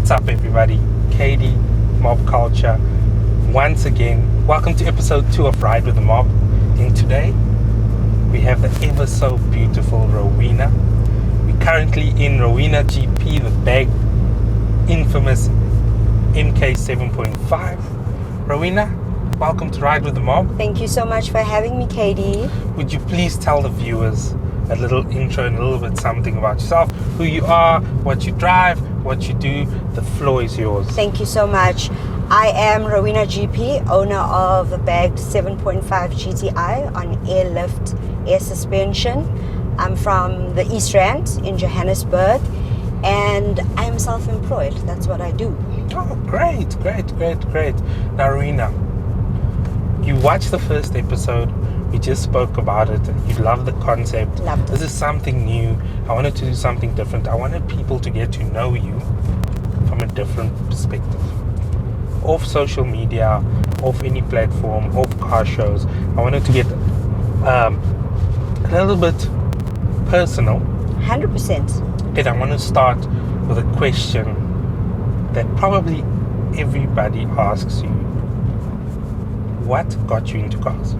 What's up, everybody? Katie, Mob Culture. Once again, welcome to episode 2 of Ride with the Mob. And today, we have the ever so beautiful Rowena. We're currently in Rowena GP, the big, infamous MK 7.5. Rowena, welcome to Ride with the Mob. Thank you so much for having me, Katie. Would you please tell the viewers a little intro and a little bit something about yourself, who you are, what you drive, what you do? The floor is yours. Thank you so much. I am Rowena GP, owner of a bagged 7.5 GTI on airlift air suspension. I'm from the East Rand in Johannesburg, and I'm self-employed. That's what I do. Oh, great. Now, Rowena, you watched the first episode. We just spoke about it. You love the concept. Loved it. This is something new. I wanted to do something different. I wanted people to get to know you from a different perspective. Off social media, off any platform, off car shows. I wanted to get a little bit personal. 100%. And I want to start with a question that probably everybody asks you. What got you into cars?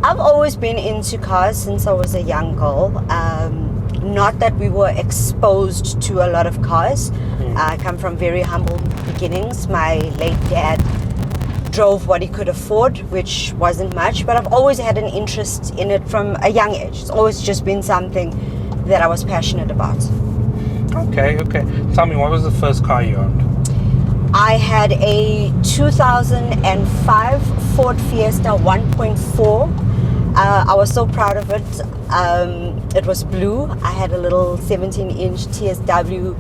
I've always been into cars since I was a young girl. Not that we were exposed to a lot of cars. I come from very humble beginnings. My late dad drove what he could afford, which wasn't much, but I've always had an interest in it from a young age. It's always just been something that I was passionate about. Okay. Tell me, what was the first car you owned? I had a 2005 Ford Fiesta 1.4. I was so proud of it. It was blue. I had a little 17-inch TSW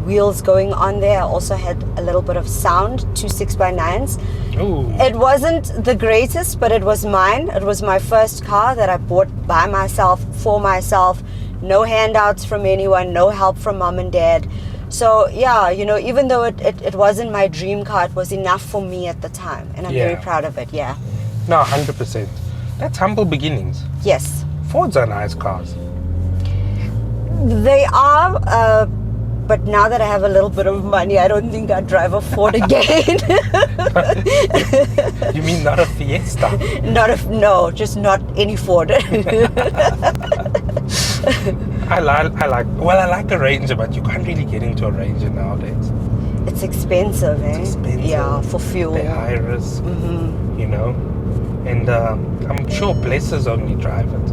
wheels going on there. I also had a little bit of sound, 2 6x9s. Ooh. It wasn't the greatest, but it was mine. It was my first car that I bought by myself, for myself. No handouts from anyone, no help from mom and dad. So yeah, even though it wasn't my dream car, it was enough for me at the time. And I'm very proud of it, yeah. No, 100%. That's humble beginnings. Yes. Fords are nice cars. They are, but now that I have a little bit of money, I don't think I'd drive a Ford again. You mean not a Fiesta? No, just not any Ford. I like a Ranger, but you can't really get into a Ranger nowadays. It's expensive, eh? It's expensive. Yeah, for fuel. They're high risk, And I'm sure blessers only drive it.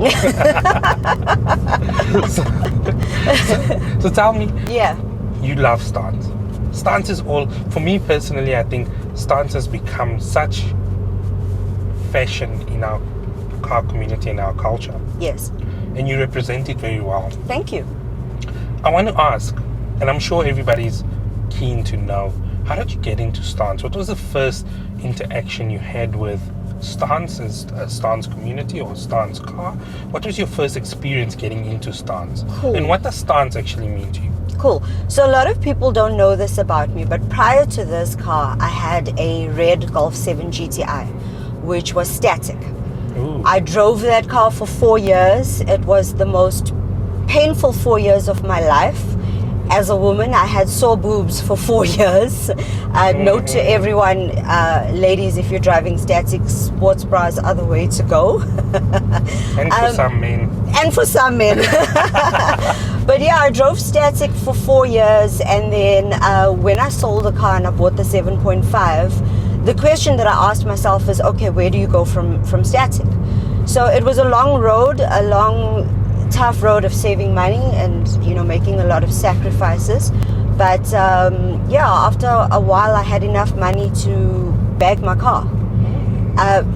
so tell me, you love stance. Stance is all, for me personally, I think stance has become such fashion in our car community and our culture. Yes. And you represent it very well. Thank you. I want to ask, and I'm sure everybody's keen to know, how did you get into stance? What was the first interaction you had with stance as a stance community or stance car? What was your first experience getting into stance? Cool. And what does stance actually mean to you? Cool. So a lot of people don't know this about me, but prior to this car, I had a red Golf 7 GTI, which was static. Ooh. I drove that car for 4 years. It was the most painful 4 years of my life. As a woman, I had sore boobs for 4 years. Note to everyone, ladies, if you're driving static, sports bras are the way to go. And for some men. And for some men. But yeah, I drove static for 4 years, and then when I sold the car and I bought the 7.5, the question that I asked myself is, okay, where do you go from static? So it was a long road, a long, tough road of saving money and making a lot of sacrifices. But after a while, I had enough money to bag my car.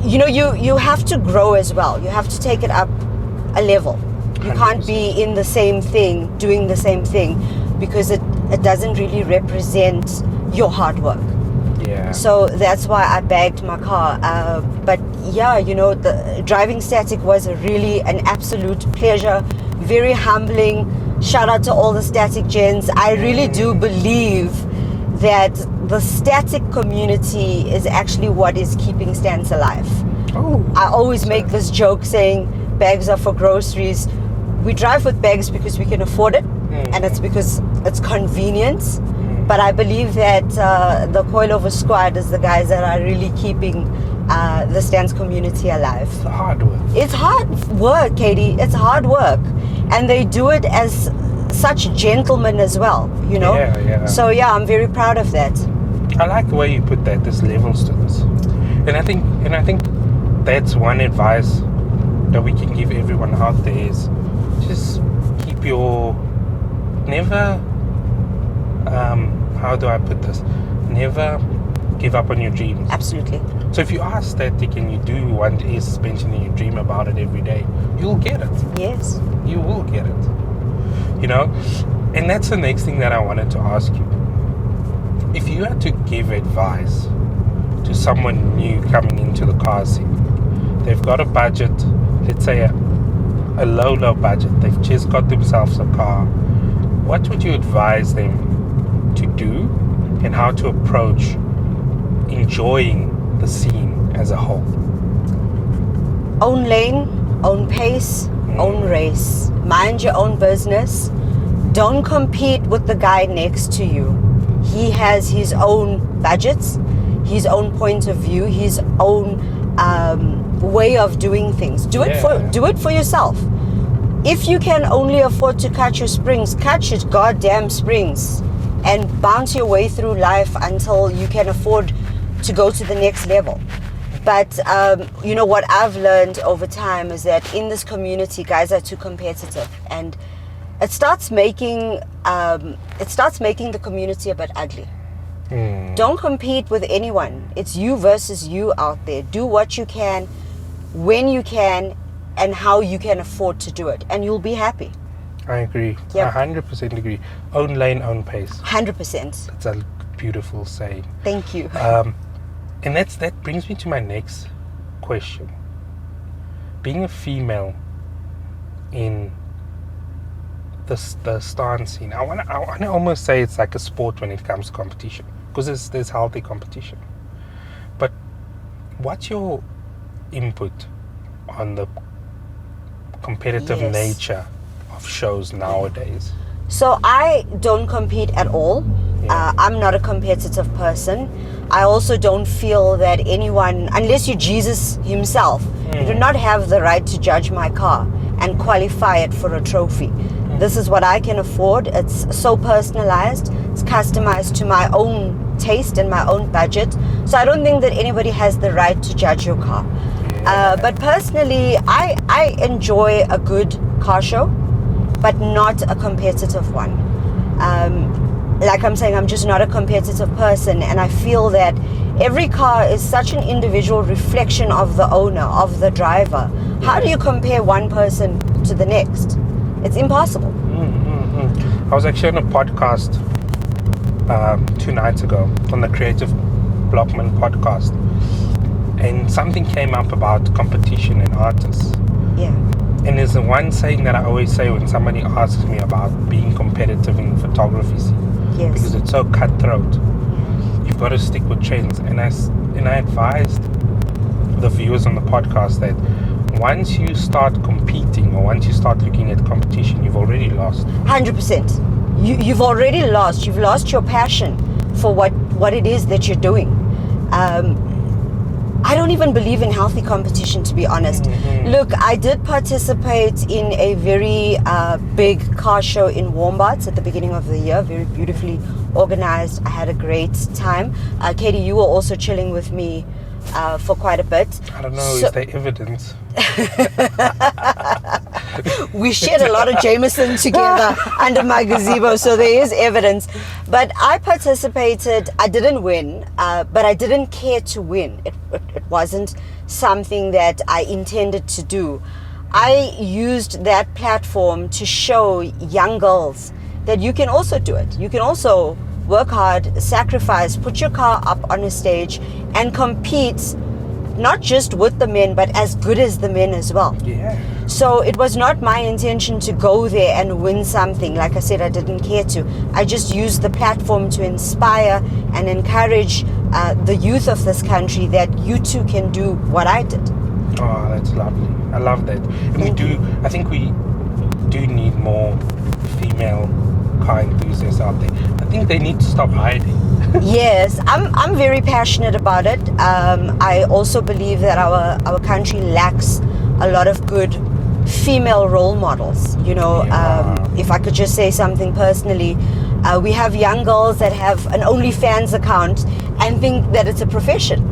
You have to grow as well. You have to take it up a level. You 100%. Can't be in the same thing, doing the same thing, because it doesn't really represent your hard work. Yeah. So that's why I bagged my car. But the driving static was really an absolute pleasure, very humbling. Shout out to all the static gens. I really do believe that the static community is actually what is keeping Stance alive. Oh. I always make this joke saying bags are for groceries. We drive with bags because we can afford it, and it's because it's convenient. But I believe that the coilover squad is the guys that are really keeping the stance community alive. It's hard work. It's hard work, Katie. It's hard work. And they do it as such gentlemen as well, you know? Yeah. So yeah, I'm very proud of that. I like the way you put that. There's levels to this, and I think that's one advice that we can give everyone out there is just keep your never. How do I put this? Never give up on your dreams. Absolutely. So if you are static and you do want air suspension and you dream about it every day, you'll get it. Yes. You will get it. You know, and that's the next thing that I wanted to ask you. If you had to give advice to someone new coming into the car scene, they've got a budget, let's say a low budget, they've just got themselves a car, what would you advise them to do and how to approach enjoying the scene as a whole? Own lane, own pace, own race. Mind your own business. Don't compete with the guy next to you. He has his own budgets, his own point of view, his own way of doing things. Do it for yourself. If you can only afford to cut your goddamn springs and bounce your way through life until you can afford to go to the next level. But you know what I've learned over time is that in this community, guys are too competitive, and it starts making the community a bit ugly. Don't compete with anyone. It's you versus you out there. Do what you can, when you can, and how you can afford to do it, and you'll be happy. I agree. Yep. 100% agree. Own lane, own pace. 100%. That's a beautiful saying. Thank you. And that brings me to my next question. Being a female in the stance scene, I want to almost say it's like a sport when it comes to competition, because there's healthy competition. But what's your input on the competitive nature of shows nowadays? So I don't compete at all. I'm not a competitive person. I also don't feel that anyone, unless you're Jesus himself, you do not have the right to judge my car and qualify it for a trophy. This is what I can afford. It's so personalized. It's customized to my own taste and my own budget. So I don't think that anybody has the right to judge your car. But personally, I enjoy a good car show, but not a competitive one. Like I'm saying, I'm just not a competitive person, and I feel that every car is such an individual reflection of the owner, of the driver. How do you compare one person to the next? It's impossible. I was actually on a podcast 2 nights ago, on the Creative Blockman podcast, and something came up about competition and artists. Yeah. And there's the one saying that I always say when somebody asks me about being competitive in photography scene. Yes. Because it's so cutthroat. You've got to stick with trends. And I advised the viewers on the podcast that once you start competing or once you start looking at competition, you've already lost. 100%. You've already lost. You've lost your passion for what it is that you're doing. I don't even believe in healthy competition, to be honest. Look, I did participate in a very big car show in Wombats at the beginning of the year, very beautifully organized. I had a great time. Katie, you were also chilling with me for quite a bit. I don't know, is there evidence? We shared a lot of Jameson together under my gazebo, so there is evidence. But I participated. I didn't win, but I didn't care to win. It wasn't something that I intended to do. I used that platform to show young girls that you can also do it. You can also work hard, sacrifice, put your car up on a stage and compete, not just with the men, but as good as the men as well. Yeah. So it was not my intention to go there and win something. Like I said, I didn't care to. I just used the platform to inspire and encourage the youth of this country that you too can do what I did. Oh, that's lovely. I love that. And I think we do need more female car enthusiasts out there. I think they need to stop hiding. Yes, I'm very passionate about it. I also believe that our country lacks a lot of good female role models. You know, if I could just say something personally, we have young girls that have an OnlyFans account and think that it's a profession.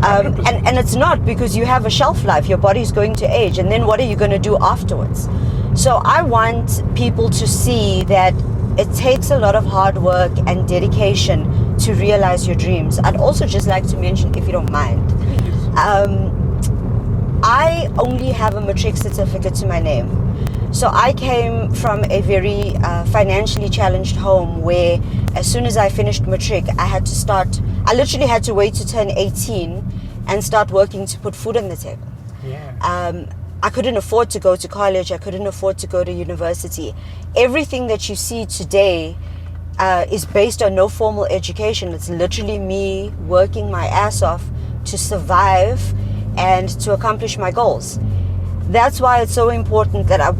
And it's not, because you have a shelf life, your body's going to age, and then what are you going to do afterwards? So I want people to see that it takes a lot of hard work and dedication to realize your dreams. I'd also just like to mention, if you don't mind, I only have a matric certificate to my name. So I came from a very financially challenged home where as soon as I finished matric, I literally had to wait to turn 18 and start working to put food on the table. Yeah. I couldn't afford to go to college. I couldn't afford to go to university. Everything that you see today is based on no formal education. It's literally me working my ass off to survive and to accomplish my goals. That's why it's so important that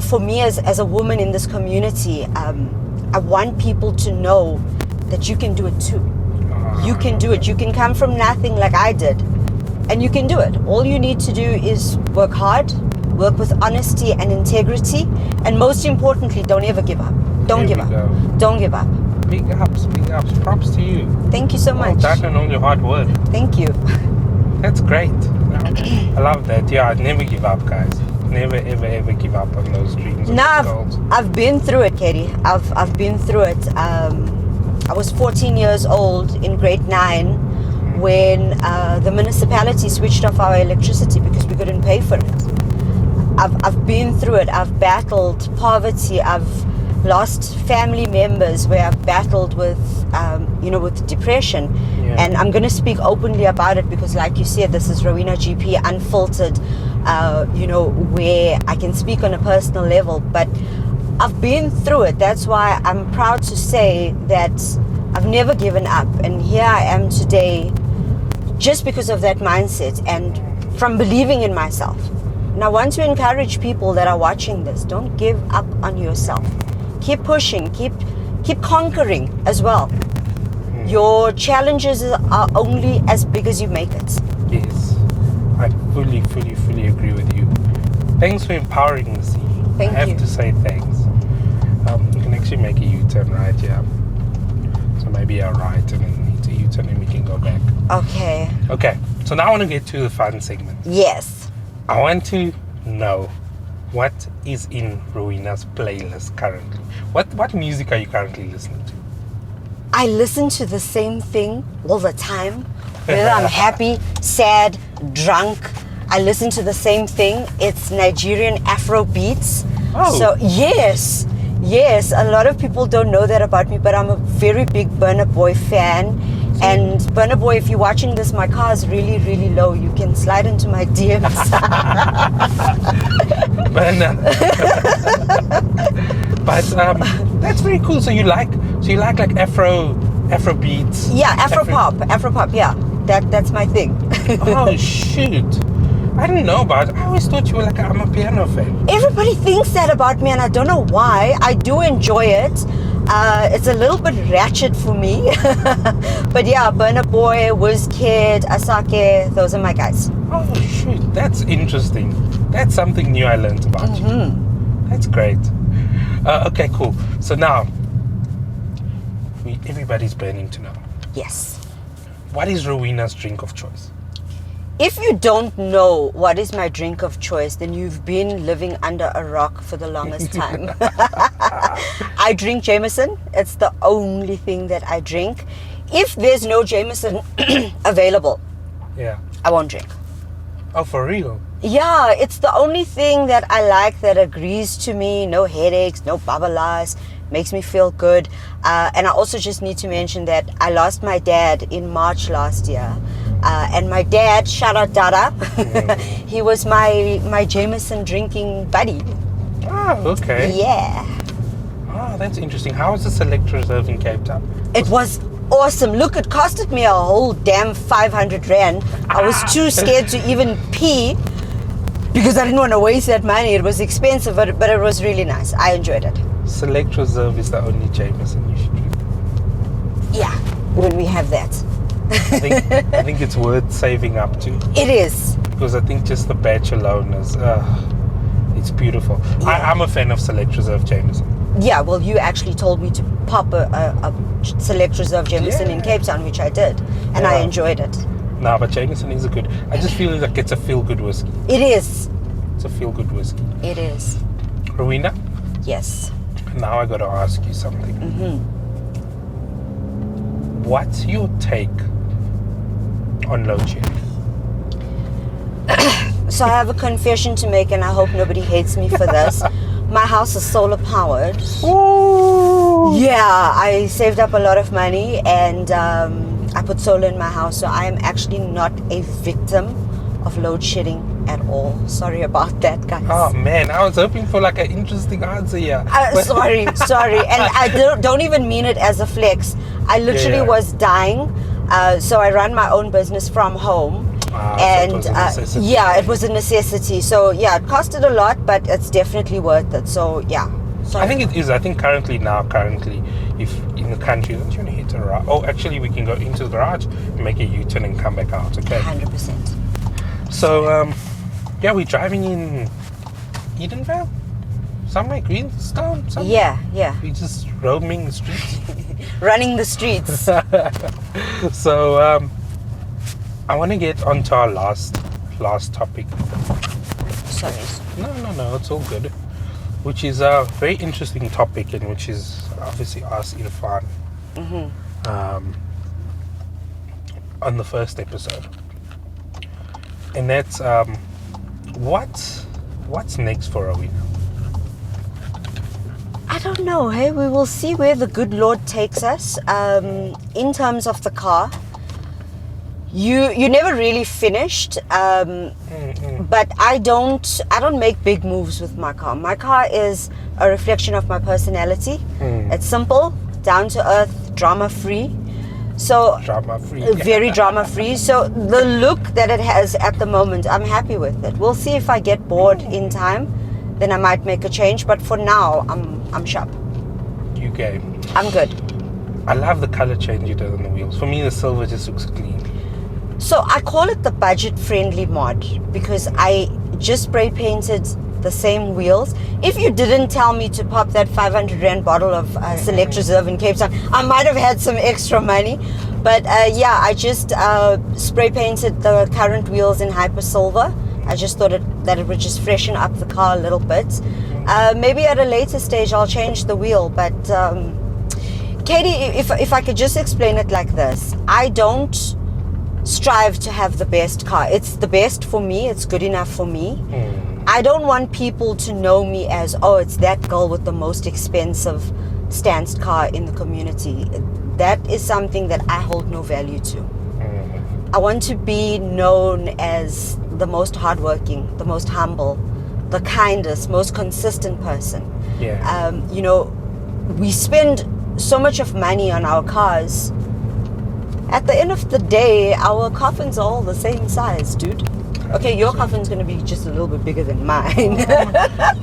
for me as a woman in this community, I want people to know that you can do it too. You can do it. You can come from nothing like I did, and you can do it. All you need to do is work hard, work with honesty and integrity, and most importantly, don't ever give up. Don't give up. Don't give up. Big ups, big ups. Props to you. Thank you so much. Well done on all your hard work. Thank you. That's great. I love that. Yeah, never give up, guys. Never, ever, ever give up on those dreams and those goals. I've been through it, Katie. I've been through it. I was 14 years old in grade 9 when the municipality switched off our electricity because we couldn't pay for it. I've been through it. I've battled poverty. I've lost family members where I've battled with, with depression. Yeah. And I'm going to speak openly about it because, like you said, this is Rowena GP Unfiltered, where I can speak on a personal level. But I've been through it. That's why I'm proud to say that I've never given up. And here I am today just because of that mindset and from believing in myself. And I want to encourage people that are watching this, don't give up on yourself. Keep pushing, keep conquering as well. Your challenges are only as big as you make it. Yes, I fully agree with you. Thanks for empowering me. Thank you. I have to say thanks. You can actually make a U-turn right here. So maybe a right and then it's a U-turn and we can go back. Okay. Okay, so now I want to get to the fun segment. Yes. I want to know what is in Rowena's playlist currently. What music are you currently listening to? I listen to the same thing all the time. Whether I'm happy, sad, drunk, I listen to the same thing. It's Nigerian Afro beats. Oh. So yes, a lot of people don't know that about me, but I'm a very big Burna Boy fan. And Burna Boy, if you're watching this, my car is really, really low. You can slide into my DMs. Burna. But that's very cool. So you like Afro beats? Yeah, Afro pop. Yeah, that's my thing. Oh shoot! I didn't know about it. I always thought you were like I'm a piano fan. Everybody thinks that about me, and I don't know why. I do enjoy it. It's a little bit ratchet for me. But yeah, Burna Boy, Wizkid, Asake, those are my guys. Oh shoot, that's interesting. That's something new I learned about you. That's great. Okay, cool. So now, everybody's burning to know. Yes. What is Rowena's drink of choice? If you don't know what is my drink of choice, then you've been living under a rock for the longest time. I drink Jameson. It's the only thing that I drink. If there's no Jameson available, Yeah. I won't drink. Oh, for real? Yeah, it's the only thing that I like that agrees to me. No headaches, no babalas, makes me feel good. And I also just need to mention that I lost my dad in March last year. And my dad, shout out Dada, he was my Jameson drinking buddy. Oh, okay. Yeah. Oh, that's interesting. How was the Select Reserve in Cape Town? It was awesome. Look, it costed me a whole damn 500 Rand. I was too scared to even pee because I didn't want to waste that money. It was expensive, but it was really nice. I enjoyed it. Select Reserve is the only Jameson you should drink. Yeah, when we have that. I think it's worth saving up to, It is. because I think just the batch alone is, it's beautiful. Yeah. I'm a fan of Select Reserve Jameson. Yeah, well, you actually told me to pop a Select Reserve Jameson in Yeah. Cape Town, which I did, and I Yeah. enjoyed it. No, but Jameson is a good. I just feel like it's a feel-good whiskey. It is. It's a feel-good whiskey. It is. Rowena, Yes. now I got to ask you something. What's your take on load shedding? So I have a confession to make, and I hope nobody hates me for this. My house is solar powered. Ooh. Yeah, I saved up a lot of money, and I put solar in my house, so I am actually not a victim of load shedding at all. Sorry about that, guys. Oh man, I was hoping for like an interesting answer here. But- Sorry, and I don't even mean it as a flex. I literally Yeah. was dying. So I run my own business from home. So it And was a necessity. yeah, it was a necessity. So yeah, it costed a lot, but it's definitely worth it. So yeah. I think it is. I think currently, if in the country, don't you want to hit a garage? Oh, actually, we can go into the garage, make a U-turn, and come back out. Okay. 100%. So, yeah, we're driving in Edenvale, somewhere, Greenstone, somewhere. Yeah. We're just roaming the streets. Running the streets. So, I want to get onto our last topic. Sorry. No, it's all good. Which is a very interesting topic, and which is obviously us in fun. On the first episode, and that's what's next for Rowena? I don't know. Hey, we will see where the good Lord takes us. In terms of the car, you never really finished. But I don't make big moves with my car. My car is a reflection of my personality. It's simple, down to earth, drama free. So Drama free. very drama free. So the look that it has at the moment, I'm happy with it. We'll see if I get bored in time, then I might make a change. But for now, I'm sharp. You game. I'm good. I love the color change you did on the wheels. For me, the silver just looks clean. So I call it the budget-friendly mod because I just spray painted the same wheels. If you didn't tell me to pop that 500 Rand bottle of Select Reserve in Cape Town, I might have had some extra money. But yeah, I just spray painted the current wheels in Hyper Silver. I just thought that it would just freshen up the car a little bit. Maybe at a later stage I'll change the wheel, but Katie, if I could just explain it like this, I don't strive to have the best car. It's the best for me. It's good enough for me. I don't want people to know me as, oh, it's that girl with the most expensive stanced car in the community. That is something that I hold no value to. I want to be known as the most hardworking, the most humble, the kindest, most consistent person. Yeah. You know, we spend so much of money on our cars. At the end of the day, our coffins are all the same size, dude. Okay, your coffin's going to be just a little bit bigger than mine.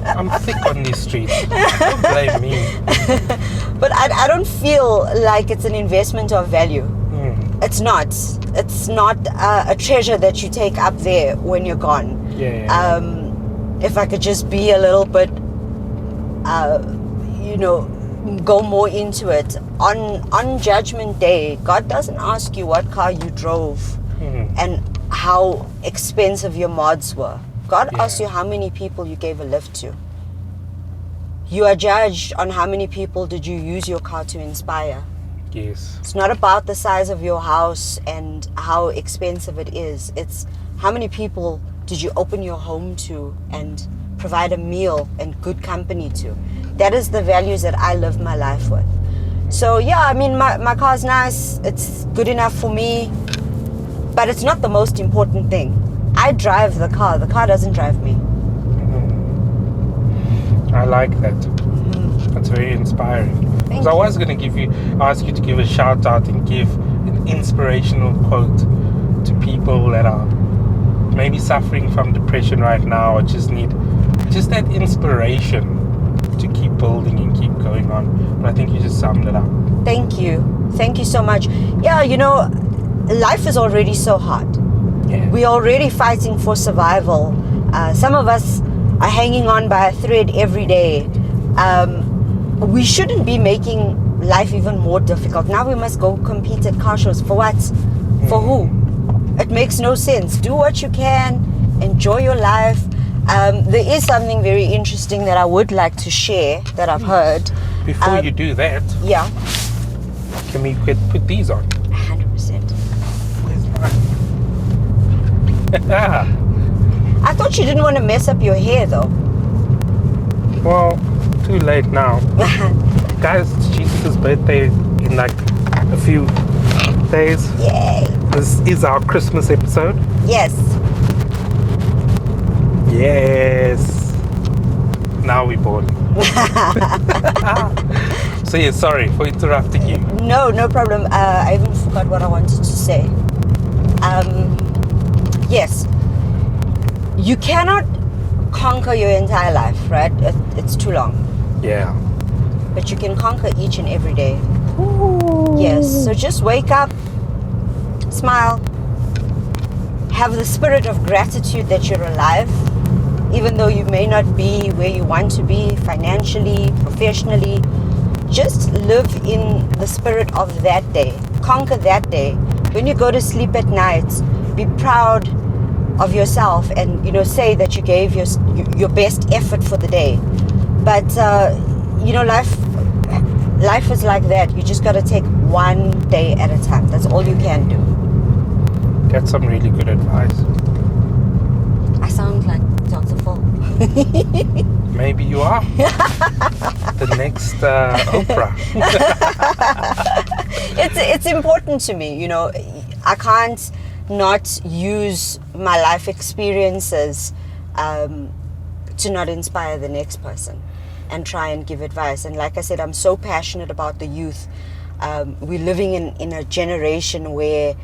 I'm thick on these streets. Don't blame me. But I don't feel like it's an investment of value. It's not. It's not a treasure that you take up there when you're gone. Yeah. If I could just be a little bit, you know, go more into it. On Judgment Day, God doesn't ask you what car you drove and how expensive your mods were. God asks you how many people you gave a lift to. You are judged on how many people did you use your car to inspire. Yes. It's not about the size of your house and how expensive it is. It's how many people did you open your home to and provide a meal and good company to. That is the values that I live my life with. So yeah, I mean, my car's nice. It's good enough for me. But it's not the most important thing. I drive the car. The car doesn't drive me. I like that. That's very inspiring. Thank So I you. was going to ask you to give a shout out and give an inspirational quote to people that are maybe suffering from depression right now, or just need that inspiration to keep building and keep going on. But I think you just summed it up. Thank you so much. Yeah, life is already so hard. Yeah. We're already fighting for survival. Some of us are hanging on by a thread every day. We shouldn't be making life even more difficult. Now we must go compete at car shows. For what? For who? It makes no sense. Do what you can. Enjoy your life. There is something very interesting that I would like to share that I've heard. Before you do that, Yeah, can we put these on? 100%. Where's mine? I thought you didn't want to mess up your hair though. Well, too late now. Guys, it's Jesus' birthday in like a few days. Yay. This is our Christmas episode. Yes. Yes. Now we're born. So yeah, sorry for interrupting you. No problem. I even forgot what I wanted to say. Yes. You cannot conquer your entire life, right? It's too long. Yeah. But you can conquer each and every day. Yes. So just wake up, smile, have the spirit of gratitude that you're alive, even though you may not be where you want to be financially, professionally. Just live in the spirit of that day. Conquer that day. When you go to sleep at night, be proud of yourself and say that you gave your best effort for the day. But life is like that. You just got to take one day at a time. That's all you can do. That's some really good advice. I sound like Dr. Phil. Maybe you are. The next Oprah. It's important to me, I can't not use my life experiences to not inspire the next person and try and give advice. And like I said, I'm so passionate about the youth. We're living in a generation where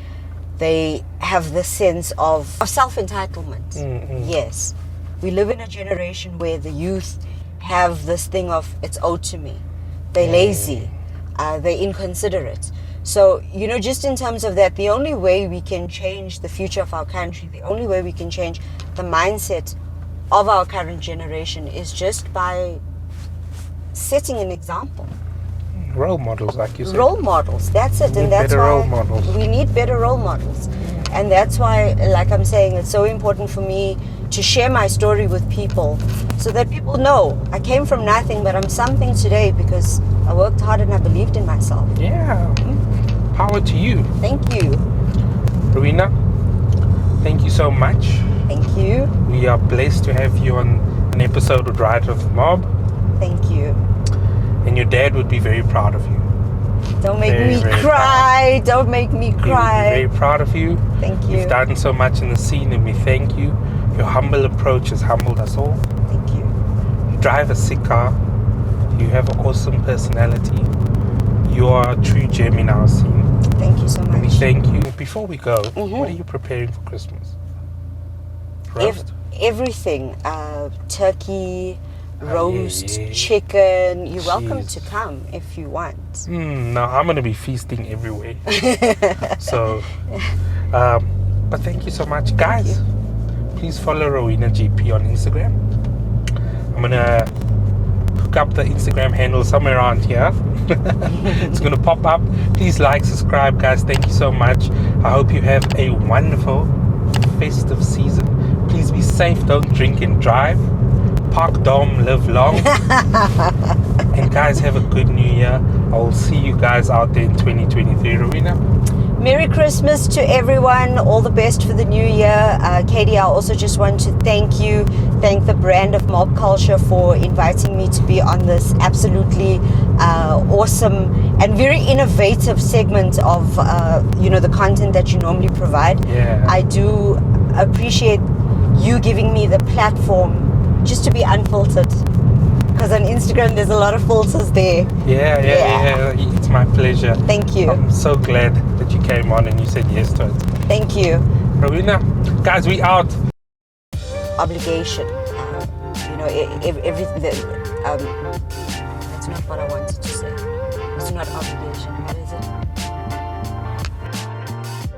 they have this sense of self-entitlement. Mm-hmm. Yes. We live in a generation where the youth have this thing of, it's owed to me. They're lazy. They're inconsiderate. So, just in terms of that, the only way we can change the future of our country, the only way we can change the mindset of our current generation is just by setting an example. Role models, like you said. Role models, that's it. And that's better why role models. we need better role models. And that's why, like I'm saying, it's so important for me to share my story with people so that people know I came from nothing, but I'm something today because I worked hard and I believed in myself. Yeah. Power to you. Thank you. Rowena, thank you so much. Thank you. We are blessed to have you on an episode with Rider of the Mob. Thank you. And your dad would be very proud of you. Don't make Very, me very cry. Don't make me He would be cry. very proud of you. Thank you. You've done so much in the scene and we thank you. Your humble approach has humbled us all. Thank you. You drive a sick car. You have an awesome personality. You are a true gem in our scene. Thank you so We much. thank you. Before we go, Mhm. what are you preparing for Christmas? Roast? Everything. Turkey, roast, yeah. chicken. You're welcome Jeez. to come if you want. No, I'm going to be feasting everywhere. So, but thank you so much. Guys, please follow Rowena GP on Instagram. I'm going to hook up the Instagram handle somewhere around here. It's going to pop up. Please like, subscribe, guys. Thank you so much. I hope you have a wonderful festive season. Please be safe. Don't drink and drive. Park Dom, live long. And guys, have a good new year. I will see you guys out there in 2023. Rowena? Merry Christmas to everyone. All the best for the new year. Katie, I also just want to thank the brand of Mob Culture for inviting me to be on this absolutely awesome and very innovative segment of the content that you normally provide. Yeah. I do appreciate you giving me the platform just to be unfiltered, because on Instagram there's a lot of filters there. Yeah. It's my pleasure. Thank you. I'm so glad that you came on and you said yes to it. Thank you. Rowena, guys, we out. Obligation. Everything. that's not what I wanted to say.